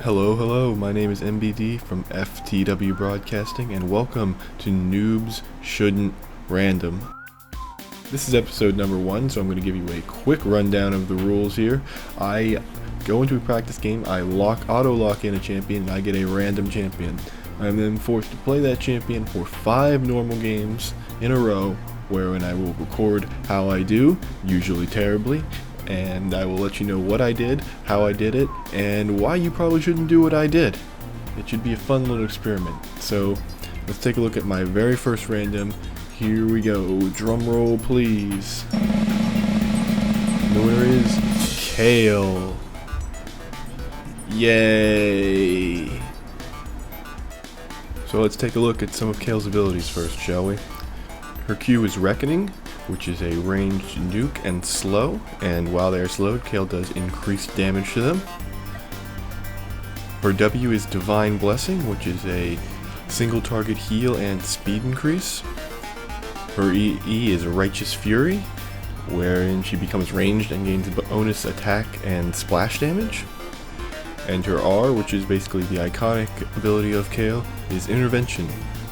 Hello, my name is MBD from FTW Broadcasting, and welcome to Noobs Shouldn't Random. This is episode number 1, so I'm going to give you a quick rundown of the rules here. I go into a practice game, I auto-lock in a champion, and I get a random champion. I'm then forced to play that champion for 5 normal games in a row, wherein I will record how I do, usually terribly, and I will let you know what I did, how I did it, and why you probably shouldn't do what I did. It should be a fun little experiment. So let's take a look at my very first random. Here we go. Drum roll, please. The winner is Kayle. Yay! So let's take a look at some of Kayle's abilities first, shall we? Her Q is Reckoning, which is a ranged nuke and slow, and while they are slowed, Kayle does increased damage to them. Her W is Divine Blessing, which is a single target heal and speed increase. Her E is Righteous Fury, wherein she becomes ranged and gains bonus attack and splash damage. And her R, which is basically the iconic ability of Kayle, is Intervention,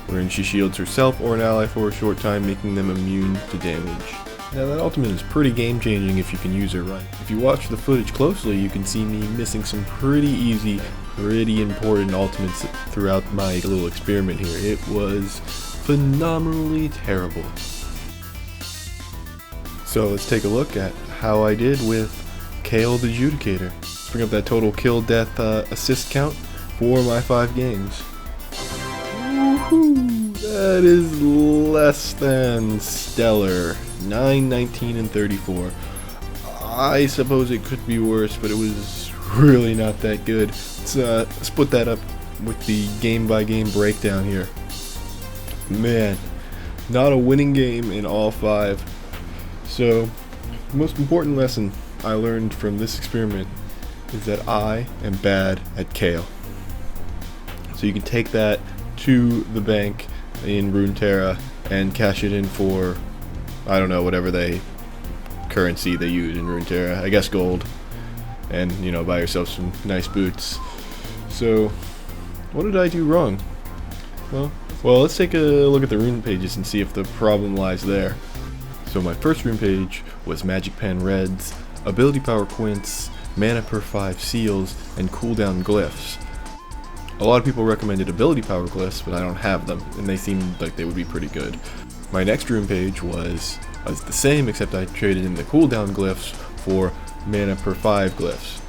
wherein she shields herself or an ally for a short time, making them immune to damage. Now that ultimate is pretty game changing if you can use her right. If you watch the footage closely, you can see me missing some pretty easy, pretty important ultimates throughout my little experiment here. It was phenomenally terrible. So let's take a look at how I did with Kayle the Judicator. Let's bring up that total kill, death, assist count for my 5 games. That is less than stellar. 9, 19, and 34. I suppose it could be worse, but it was really not that good. Let's split that up with the game-by-game breakdown here. Man, not a winning game in all 5. So, the most important lesson I learned from this experiment is that I am bad at Kayle. So you can take that to the bank in Runeterra and cash it in for, I don't know, whatever currency they use in Runeterra, I guess gold, and buy yourself some nice boots. So what did I do wrong? Well, let's take a look at the rune pages and see if the problem lies there. So my first rune page was Magic Pen Reds, Ability Power Quints, Mana per 5 Seals, and Cooldown Glyphs. A lot of people recommended ability power glyphs, but I don't have them, and they seemed like they would be pretty good. My next rune page was the same, except I traded in the cooldown glyphs for mana per 5 glyphs.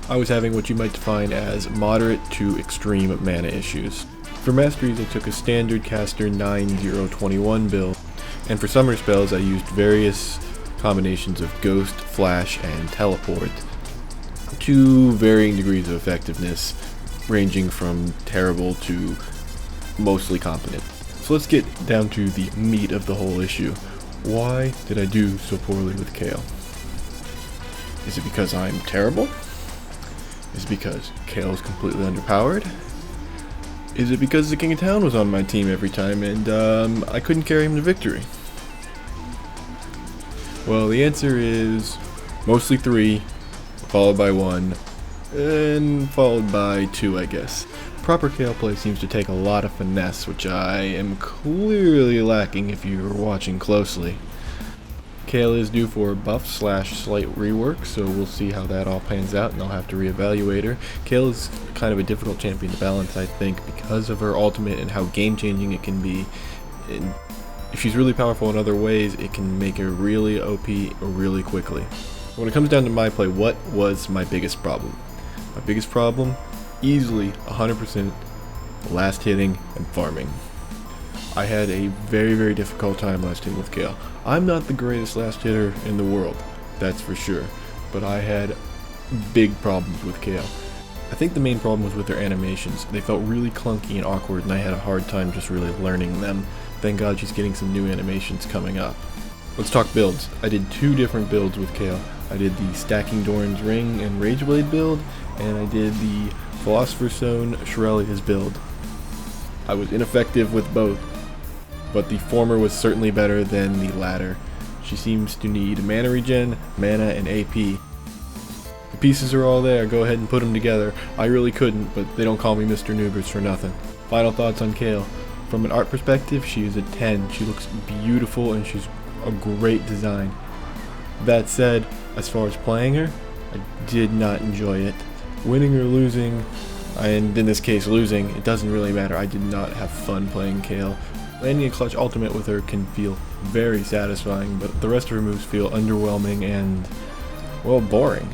I was having what you might define as moderate to extreme mana issues. For masteries, I took a standard caster 9-0-21 build, and for summer spells I used various combinations of Ghost, Flash, and Teleport, to varying degrees of effectiveness, ranging from terrible to mostly competent. So let's get down to the meat of the whole issue. Why did I do so poorly with Kayle? Is it because I'm terrible? Is it because Kayle is completely underpowered? Is it because the King of Town was on my team every time and I couldn't carry him to victory? Well, the answer is mostly 3, followed by 1, and followed by 2, I guess. Proper Kayle play seems to take a lot of finesse, which I am clearly lacking if you're watching closely. Kayle is due for buff/slight rework, so we'll see how that all pans out, and I'll have to reevaluate her. Kayle is kind of a difficult champion to balance, I think, because of her ultimate and how game-changing it can be. And if she's really powerful in other ways, it can make her really OP really quickly. When it comes down to my play, what was my biggest problem? My biggest problem, easily 100% last hitting and farming. I had a very, very difficult time last hitting with Kayle. I'm not the greatest last hitter in the world, that's for sure, but I had big problems with Kayle. I think the main problem was with their animations. They felt really clunky and awkward, and I had a hard time just really learning them. Thank God she's getting some new animations coming up. Let's talk builds. I did 2 different builds with Kayle. I did the Stacking Doran's Ring and Rageblade build, and I did the Philosopher's Stone Shurelya's build. I was ineffective with both, but the former was certainly better than the latter. She seems to need mana regen, mana, and AP. The pieces are all there, go ahead and put them together. I really couldn't, but they don't call me Mr. Noobs for nothing. Final thoughts on Kayle. From an art perspective, she is a 10. She looks beautiful and she's a great design. That said, as far as playing her, I did not enjoy it. Winning or losing, and in this case losing, it doesn't really matter. I did not have fun playing Kayle. Landing a clutch ultimate with her can feel very satisfying, but the rest of her moves feel underwhelming and, well, boring.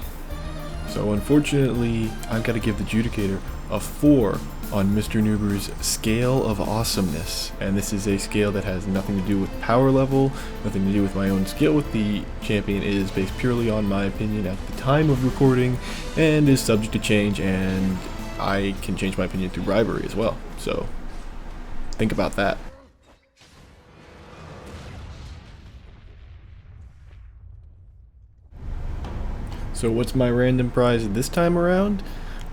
So unfortunately, I've got to give the Judicator a 4 on Mr. Noober's scale of awesomeness. And this is a scale that has nothing to do with power level, nothing to do with my own skill with the champion. It is based purely on my opinion at the time of recording and is subject to change, and I can change my opinion through bribery as well. So think about that. So what's my random prize this time around?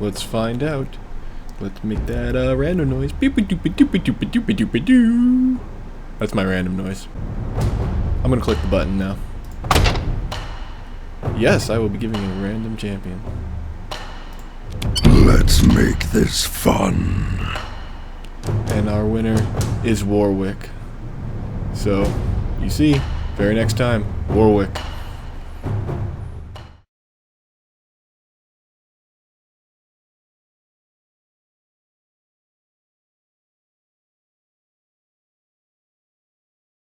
Let's find out. Let's make that random noise. That's my random noise. I'm gonna click the button now. Yes, I will be giving a random champion. Let's make this fun. And our winner is Warwick. So, you see, very next time, Warwick.